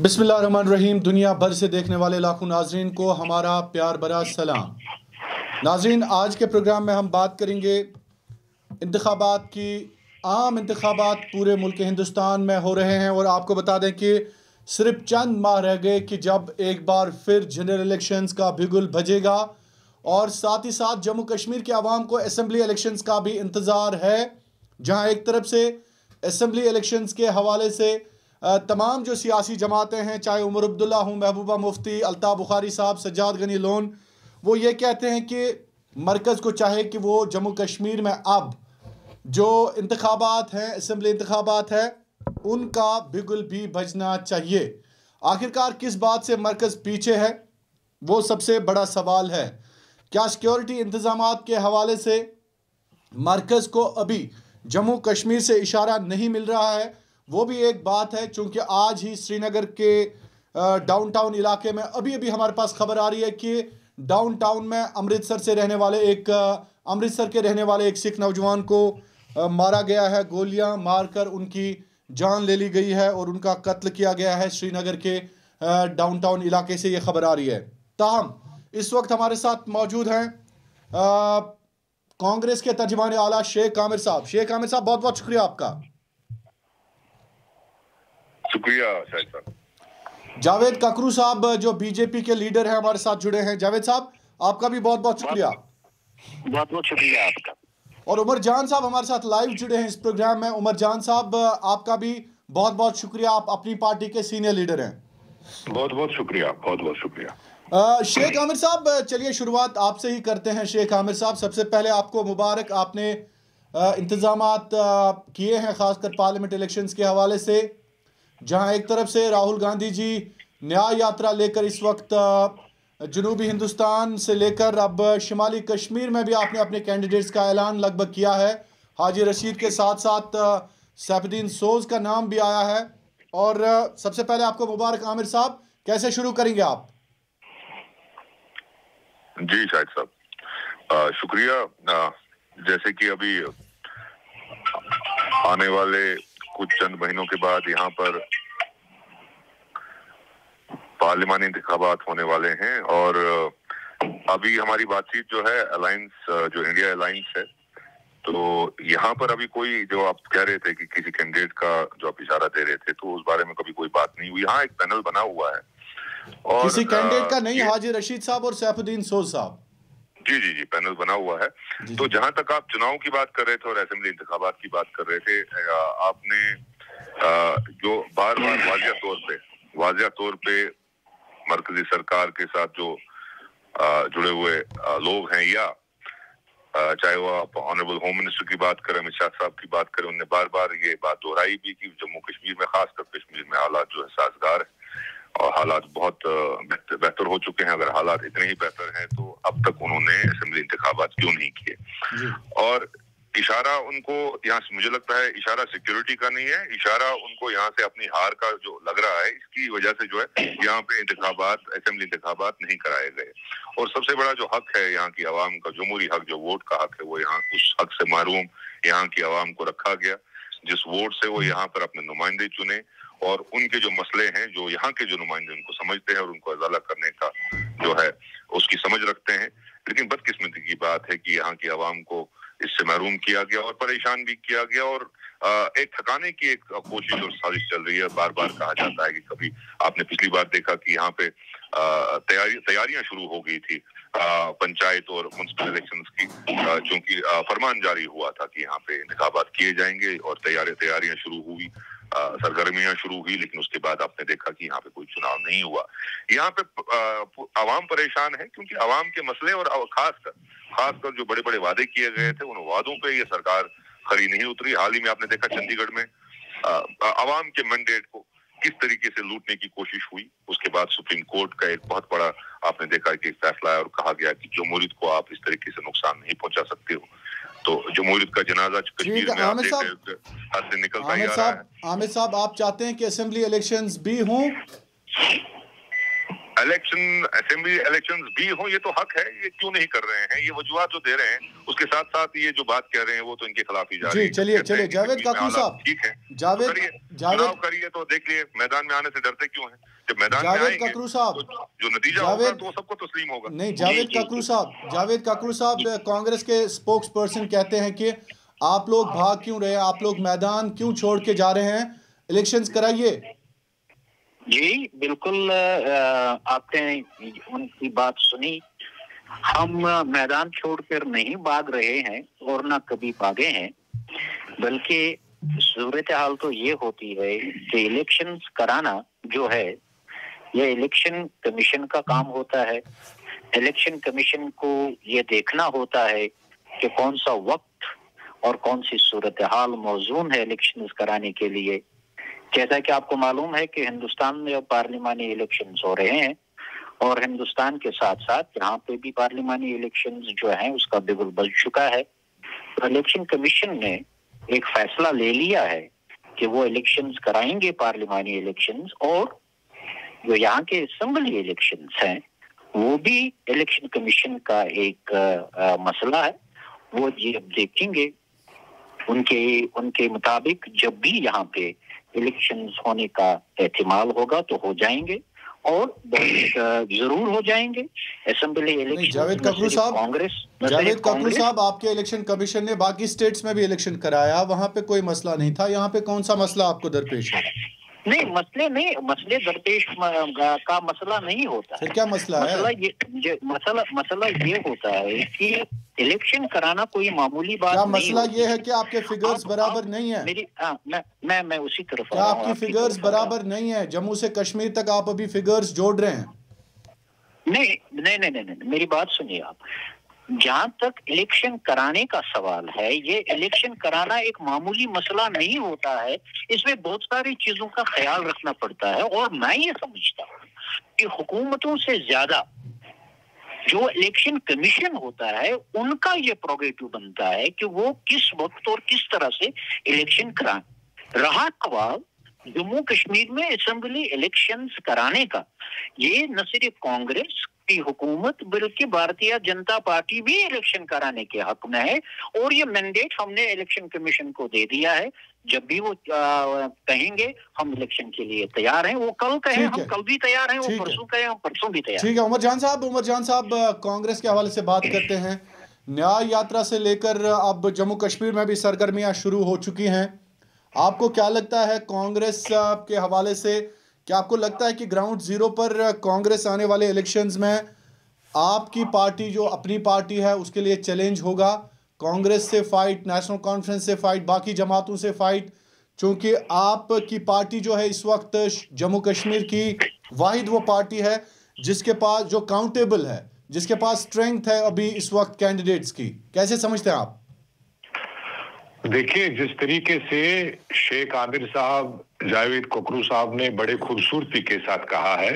बिस्मिल्लाहिर्रहमानिर्रहीम। दुनिया भर से देखने वाले लाखों नाजरीन को हमारा प्यार भरा सलाम। नाजरीन, आज के प्रोग्राम में हम बात करेंगे इंतखाबात की। आम इंतखाबात पूरे मुल्क हिंदुस्तान में हो रहे हैं और आपको बता दें कि सिर्फ चंद माह रह गए कि जब एक बार फिर जनरल इलेक्शंस का बिगुल बजेगा और साथ ही साथ जम्मू कश्मीर के अवाम को असम्बली इलेक्शंस का भी इंतज़ार है, जहां एक तरफ से असम्बली इलेक्शंस के हवाले से तमाम जो सियासी जमातें हैं, चाहे उमर अब्दुल्ला हूँ, महबूबा मुफ्ती, अल्ताफ़ बुखारी साहब, सज्जाद गनी लोन, वो ये कहते हैं कि मरकज़ को चाहे कि वो जम्मू कश्मीर में अब जो इंतखाबात हैं, असम्बली इंतखाबात है, उनका बिगुल भी बजना चाहिए। आखिरकार किस बात से मरकज़ पीछे है, वो सबसे बड़ा सवाल है। क्या सिक्योरिटी इंतज़ामात के हवाले से मरकज़ को अभी जम्मू कश्मीर से इशारा नहीं मिल रहा है? वो भी एक बात है, चूँकि आज ही श्रीनगर के डाउनटाउन इलाके में अभी हमारे पास खबर आ रही है कि डाउनटाउन में अमृतसर के रहने वाले एक सिख नौजवान को मारा गया है। गोलियां मारकर उनकी जान ले ली गई है और उनका कत्ल किया गया है। श्रीनगर के डाउनटाउन इलाके से ये खबर आ रही है। ताहम इस वक्त हमारे साथ मौजूद हैं कांग्रेस के तर्जुमान आला शेख आमिर साहब। शेख आमिर साहब, बहुत बहुत शुक्रिया आपका। शुक्रिया शाहिद साहब। जावेद ककरू साहब जो बीजेपी के लीडर हैं, हमारे साथ जुड़े हैं। जावेद साहब, आपका भी बहुत बहुत शुक्रिया। बहुत बहुत शुक्रिया आपका। और उमर जान साहब हमारे साथ लाइव जुड़े हैं इस प्रोग्राम में। उमर जान साहब, आपका भी बहुत बहुत शुक्रिया, आप अपनी पार्टी के सीनियर लीडर हैं। बहुत बहुत शुक्रिया, बहुत बहुत शुक्रिया। शेख आमिर साहब, चलिए शुरुआत आपसे ही करते हैं। शेख आमिर साहब, सबसे पहले आपको मुबारक, आपने इंतजामात किए हैं खासकर पार्लियामेंट इलेक्शंस के हवाले से, जहां एक तरफ से राहुल गांधी जी न्याय यात्रा लेकर इस वक्त जनूबी हिंदुस्तान से लेकर अब शुमाली कश्मीर में भी आपने अपने कैंडिडेट्स का ऐलान लगभग किया है। हाजी रशीद के साथ साथ सैफुद्दीन सोज का नाम भी आया है। और सबसे पहले आपको मुबारक आमिर साहब, कैसे शुरू करेंगे आप? जी शाहिद साहब, शुक्रिया। जैसे कि अभी आने वाले कुछ चंद महीनों के बाद यहाँ पर पार्लिमानी इंतखाबात होने वाले हैं और अभी हमारी बातचीत जो है अलायंस, जो इंडिया अलायंस है, तो यहाँ पर अभी कोई, जो आप कह रहे थे कि किसी कैंडिडेट का जो आप इशारा दे रहे थे, तो उस बारे में कभी कोई बात नहीं हुई। यहाँ एक पैनल बना हुआ है और किसी कैंडिडेट का नहीं, हाजी रशीद साहब और सैफुद्दीन सोज साहब। जी, पैनल बना हुआ है। तो जहां तक आप चुनाव की बात कर रहे थे और असेंबली इंतखाबात की बात कर रहे थे, आपने जो बार बार वाजिया तौर पे मरकजी सरकार के साथ जो जुड़े हुए लोग हैं, या चाहे वो आप ऑनरेबल होम मिनिस्टर की बात करें, अमित शाह साहब की बात करें, उन्होंने बार बार ये बात दोहराई भी कि जम्मू कश्मीर में, खासकर कश्मीर में हालात जो है साजगार है और हालात बहुत बेहतर हो चुके हैं। अगर हालात इतने ही बेहतर हैं तो अब तक उन्होंने असेंबली इंतखाबात क्यों नहीं किए? और इशारा उनको यहाँ से, मुझे लगता है इशारा सिक्योरिटी का नहीं है, इशारा उनको यहाँ से अपनी हार का जो लग रहा है, इसकी वजह से जो है यहाँ पे असेंबली इंतखाबात नहीं कराए गए। और सबसे बड़ा जो हक है यहाँ की आवाम का, जमहूरी हक, जो वोट का हक है, वो यहाँ उस हक से महरूम यहाँ की आवाम को रखा गया, जिस वोट से वो यहाँ पर अपने नुमाइंदे चुने और उनके जो मसले हैं, जो यहाँ के जो नुमाइंदे उनको समझते हैं और उनको अजाला करने का जो है उसकी समझ रखते हैं। लेकिन बदकिस्मती की बात है कि यहाँ की आवाम को इससे महरूम किया गया और परेशान भी किया गया और एक थकाने की एक कोशिश और साजिश चल रही है। बार बार कहा जाता है कि कभी आपने पिछली बार देखा कि यहाँ पे तैयारियां शुरू हो गई थी पंचायत और म्युनिसिपल इलेक्शंस की, क्योंकि फरमान जारी हुआ था कि यहाँ पे इंतखाबात किए जाएंगे और तैयारियां शुरू हुई, सरगर्मियां शुरू हुई, लेकिन उसके बाद आपने देखा कि यहाँ पे कोई चुनाव नहीं हुआ। यहाँ पे आवाम परेशान है क्योंकि आवाम के मसले और खासकर जो बड़े बड़े वादे किए गए थे, उन वादों पे ये सरकार खरी नहीं उतरी। हाल ही में आपने देखा चंडीगढ़ में आवाम के मैंडेट को किस तरीके से लूटने की कोशिश हुई। उसके बाद सुप्रीम कोर्ट का एक बहुत बड़ा आपने देखा कि फैसला है और कहा गया कि जमहूरियत को आप इस तरीके से नुकसान नहीं पहुंचा सकते हो। तो जमहूरियत का जनाजा कश्मीर में आप देख रहे हो हाथ से निकलता ही आ रहा है। आमिर साहब, आप चाहते हैं कि असेंबली इलेक्शंस भी हों? असेंबली इलेक्शंस भी हो, ये तो हक है, ये क्यों नहीं कर रहे हैं? ये वजूहात जो दे रहे हैं, उसके साथ साथ ये जो बात कह रहे हैं वो तो इनके खिलाफ ही जा रही है। चलिए जावेद काकू साहब, ठीक है, चुनाव करिए तो देख लिए, मैदान में आने से डरते क्यों हैं? जब मैदान में जावेद आएंगे ककरू साहब, तो जो नतीजा होगा तो वो सबको तस्लीम होगा। नहीं, जावेद ककरू साहब कांग्रेस के स्पोक्स पर्सन कहते हैं कि आप लोग भाग क्यों रहे हैं, आप लोग मैदान क्यों छोड़ के जा रहे हैं, इलेक्शंस कराइए। जी बिल्कुल, आपने उनकी बात सुनी। हम मैदान छोड़कर नहीं भाग रहे हैं और ना कभी भागे हैं, बल्कि सूरत हाल तो ये होती है कि इलेक्शंस कराना जो है ये इलेक्शन कमीशन का काम होता है। इलेक्शन कमीशन को ये देखना होता है कि कौन सा वक्त और कौन सी सूरत हाल मौजूद है इलेक्शंस कराने के लिए। जैसा कि आपको मालूम है कि हिंदुस्तान में अब पार्लिमानी इलेक्शंस हो रहे हैं और हिंदुस्तान के साथ साथ यहाँ पे भी पार्लिमानी इलेक्शंस जो हैं उसका बिगुल बज चुका है। तो इलेक्शन कमीशन ने एक फैसला ले लिया है कि वो इलेक्शंस कराएंगे, पार्लिमानी इलेक्शंस, और जो यहाँ के असेंबली इलेक्शंस हैं वो भी इलेक्शन कमीशन का एक मसला है। वो ये देखेंगे, उनके मुताबिक जब भी यहाँ पे इलेक्शंस होने का एहतिमाल होगा तो हो जाएंगे और जरूर हो जाएंगे। असेंबली इलेक्शन जावेद ककरू साहब, आपके इलेक्शन कमीशन ने बाकी स्टेट्स में भी इलेक्शन कराया, वहां पे कोई मसला नहीं था, यहाँ पे कौन सा मसला आपको दरपेश है? नहीं, मसले दरपेश का मसला नहीं होता। फिर क्या मसला है? मसला ये होता है कि इलेक्शन कराना कोई मामूली बात क्या नहीं। मसला ये है कि आपके फिगर्स बराबर नहीं है? मैं उसी तरफ क्या आपकी फिगर्स बराबर नहीं है? जम्मू से कश्मीर तक आप अभी फिगर्स जोड़ रहे हैं। नहीं, मेरी बात सुनिए आप। जहां तक इलेक्शन कराने का सवाल है, ये इलेक्शन कराना एक मामूली मसला नहीं होता है। इसमें बहुत सारी चीजों का ख्याल रखना पड़ता है और मैं ये समझता हूँ कि हुकूमतों से ज्यादा जो इलेक्शन कमीशन होता है उनका ये प्रोगेटिव बनता है कि वो किस वक्त और किस तरह से इलेक्शन कराएं। रहा सवाल जम्मू कश्मीर में असेंबली इलेक्शंस कराने का, ये न सिर्फ कांग्रेस की हुकूमत बल्कि भारतीय जनता पार्टी भी इलेक्शन कराने के हक में है और ये मैंडेट हमने इलेक्शन कमीशन को दे दिया है। जब भी वो कहेंगे हम इलेक्शन के लिए तैयार हैं, वो कल कहें हम कल भी तैयार हैं, वो परसों कहें हम परसों भी तैयार। ठीक है। उमर जान साहब, कांग्रेस के हवाले से बात करते हैं। न्याय यात्रा से लेकर अब जम्मू कश्मीर में भी सरगर्मियां शुरू हो चुकी हैं। आपको क्या लगता है कांग्रेस के हवाले से, क्या आपको लगता है कि ग्राउंड जीरो पर कांग्रेस आने वाले इलेक्शंस में आपकी पार्टी जो अपनी पार्टी है उसके लिए चैलेंज होगा? कांग्रेस से फाइट, नेशनल कॉन्फ्रेंस से फाइट, बाकी जमातों से फाइट, क्योंकि आपकी पार्टी जो है इस वक्त जम्मू कश्मीर की वाहिद वो पार्टी है जिसके पास जो काउंटेबल है, जिसके पास स्ट्रेंथ है अभी इस वक्त कैंडिडेट्स की। कैसे समझते हैं आप? देखिए, जिस तरीके से शेख आमिर साहब, जावेद ककरू साहब ने बड़े खूबसूरती के साथ कहा है,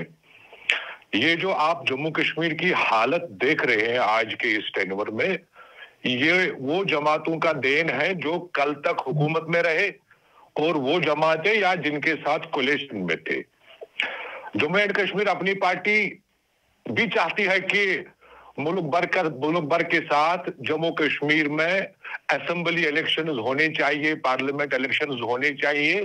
ये जो आप जम्मू कश्मीर की हालत देख रहे हैं आज के इस टेन्योर में, ये वो जमातों का देन है जो कल तक हुकूमत में रहे और वो जमातें या जिनके साथ कोलिशन में थे। जम्मू एंड कश्मीर अपनी पार्टी भी चाहती है कि मुल्क भर के साथ जम्मू कश्मीर में असेंबली इलेक्शंस होने चाहिए, पार्लियामेंट इलेक्शंस होने चाहिए।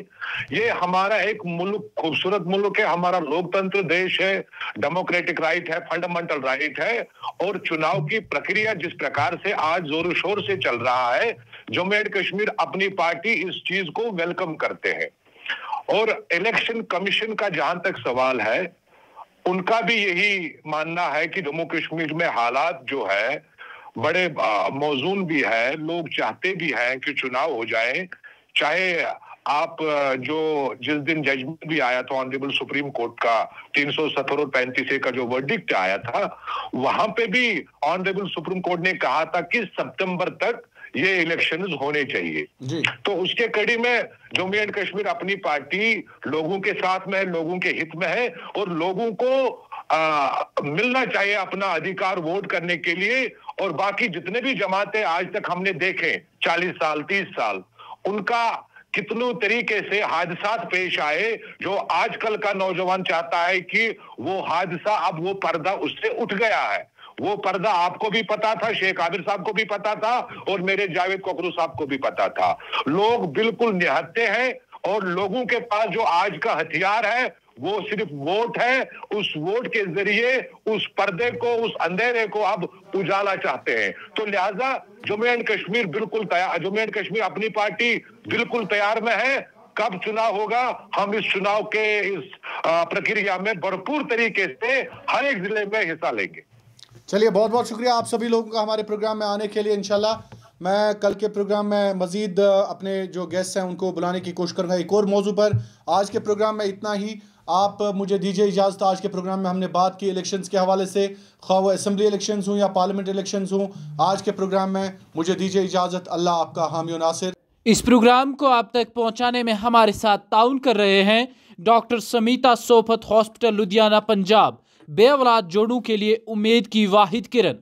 ये हमारा एक मुल्क, खूबसूरत मुल्क है, हमारा लोकतंत्र देश है, डेमोक्रेटिक राइट है, फंडामेंटल राइट है। और चुनाव की प्रक्रिया जिस प्रकार से आज जोर शोर से चल रहा है, जम्मू एंड कश्मीर अपनी पार्टी इस चीज को वेलकम करते हैं। और इलेक्शन कमीशन का जहां तक सवाल है, उनका भी यही मानना है कि जम्मू कश्मीर में हालात जो है बड़े मौजून भी है, लोग चाहते भी हैं कि चुनाव हो जाए। चाहे आप जो जिस दिन जजमेंट भी आया था ऑनरेबल सुप्रीम कोर्ट का 370 और 35A का जो वर्डिक्ट आया था, वहां पे भी ऑनरेबल सुप्रीम कोर्ट ने कहा था कि सितंबर तक ये इलेक्शंस होने चाहिए। तो उसके कड़ी में जम्मू एंड कश्मीर अपनी पार्टी लोगों के साथ में है, लोगों के हित में है और लोगों को मिलना चाहिए अपना अधिकार वोट करने के लिए। और बाकी जितने भी जमातें आज तक हमने देखे 40 साल 30 साल, उनका कितनों तरीके से हादसात पेश आए जो आजकल का नौजवान चाहता है कि वो हादसा, अब वो पर्दा उससे उठ गया है। वो पर्दा आपको भी पता था, शेख आबिर साहब को भी पता था और मेरे जावेद ककरू साहब को भी पता था। लोग बिल्कुल निहत्ते हैं और लोगों के पास जो आज का हथियार है वो सिर्फ वोट है। उस वोट के जरिए उस पर्दे को, उस अंधेरे को अब उजाला चाहते हैं। तो लिहाजा जम्मू एंड कश्मीर बिल्कुल तैयार, जम्मू एंड कश्मीर अपनी पार्टी बिल्कुल तैयार में है। कब चुनाव होगा, हम इस चुनाव के इस प्रक्रिया में भरपूर तरीके से हर एक जिले में हिस्सा लेंगे। चलिए, बहुत बहुत शुक्रिया आप सभी लोगों का हमारे प्रोग्राम में आने के लिए। इंशाल्लाह मैं कल के प्रोग्राम में मजीद अपने जो गेस्ट हैं उनको बुलाने की कोशिश करूँगा एक और मौजू पर। आज के प्रोग्राम में इतना ही। आप मुझे दीजिए इजाज़त। आज के प्रोग्राम में हमने बात की इलेक्शंस के हवाले से, खा वो असम्बली इलेक्शंस हों या पार्लियामेंट इलेक्शंस हों। आज के प्रोग्राम में मुझे दीजिए इजाज़त। अल्लाह आपका हामी व नासिर। इस प्रोग्राम को आप तक पहुंचाने में हमारे साथ ताउन कर रहे हैं डॉक्टर समीता सोफत हॉस्पिटल लुधियाना पंजाब, बे औलाद जोड़ों के लिए उम्मीद की वाहिद किरण।